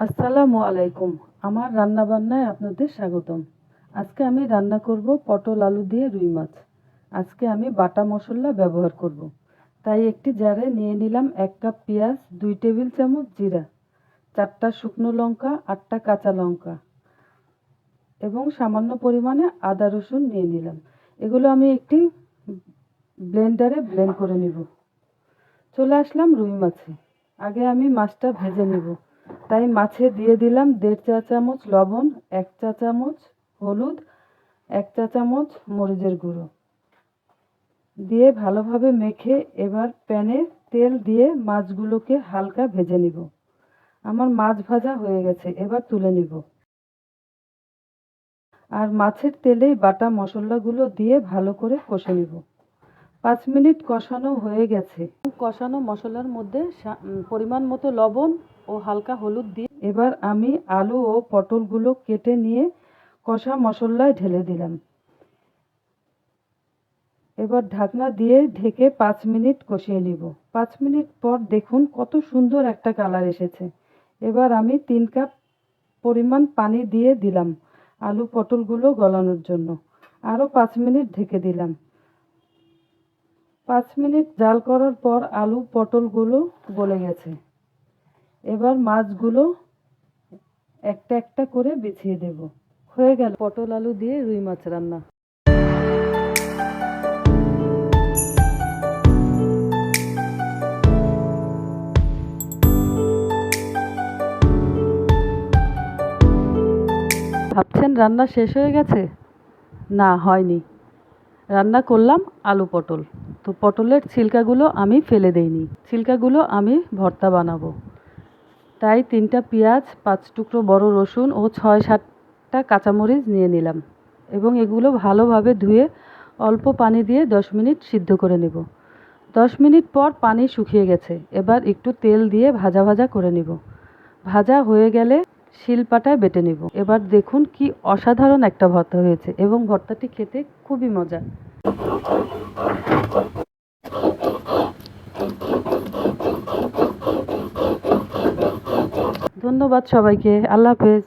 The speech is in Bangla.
আসসালামু আলাইকুম। আমার রান্নাবান্নায় আপনাদের স্বাগতম। আজকে আমি রান্না করব পটল আলু দিয়ে রুই মাছ। আজকে আমি বাটা মশলা ব্যবহার করব। তাই একটি জারে নিয়ে নিলাম 1 কাপ পেঁয়াজ, 2 টেবিল চামচ জিরা, 4টা শুকনো লঙ্কা, 8টা কাঁচা লঙ্কা এবং সামান্য পরিমাণে আদা রসুন নিয়ে নিলাম। এগুলো আমি একটি ব্লেন্ডারে ব্লেন্ড করে নিব। চলে আসলাম রুই মাছে। আগে আমি মাছটা ভেজে নিব। তাই মাছে দিয়ে দিলাম 1.5 চা চামচ লবণ, 1 চা চামচ হলুদ, 1 চা চামচ মরিচের গুঁড়ো দিয়ে ভালোভাবে মেখে এবার প্যানে তেল দিয়ে মাছগুলোকে হালকা ভেজে নিব। আমার মাছ ভাজা হয়ে গেছে, এবার তুলে নিব। আর মাছের তেলেই বাটা মশলাগুলো দিয়ে ভালো করে কষে নিব। 5 মিনিট কষানো হয়ে গেছে। কষানো মশলার মধ্যে পরিমাণ মতো লবণ ও হালকা হলুদ দিয়ে এবার আমি আলু ও পটলগুলো কেটে নিয়ে কষা মশলায় ঢেলে দিলাম। এবার ঢাকনা দিয়ে ঢেকে 5 মিনিট কষিয়ে নিব। 5 মিনিট পর দেখুন কত সুন্দর একটা কালার এসেছে। এবার আমি 3 কাপ পরিমাণ পানি দিয়ে দিলাম আলু পটলগুলো গলানোর জন্য। আরও 5 মিনিট ঢেকে দিলাম। 5 মিনিট জাল করার পর আলু পটলগুলো গলে গেছে। এবার মাছগুলো একটা একটা করে বিছিয়ে দেব। হয়ে গেল পটল আলু দিয়ে রুই মাছ রান্না। ভাবছেন রান্না শেষ হয়ে গেছে? না, হয়নি। রান্না করলাম আলু পটল। তো পটলের ছিলকাগুলো আমি ফেলে দেইনি, ছিলকাগুলো আমি ভর্তা বানাবো। তাই 3টা পেঁয়াজ, 5 টুকরো বড় রসুন ও 6-7টা কাঁচামরিচ নিয়ে নিলাম এবং এগুলো ভালোভাবে ধুয়ে অল্প পানি দিয়ে 10 মিনিট সিদ্ধ করে নেব। 10 মিনিট পর পানি শুকিয়ে গেছে। এবার একটু তেল দিয়ে ভাজা ভাজা করে নেব। ভাজা হয়ে গেলে শিলপাটায় বেটে নেব। এবার দেখুন কি অসাধারণ একটা ভর্তা হয়েছে এবং ভর্তাটি খেতে খুবই মজা। ধন্যবাদ সবাইকে। আল্লাহ হাফেজ।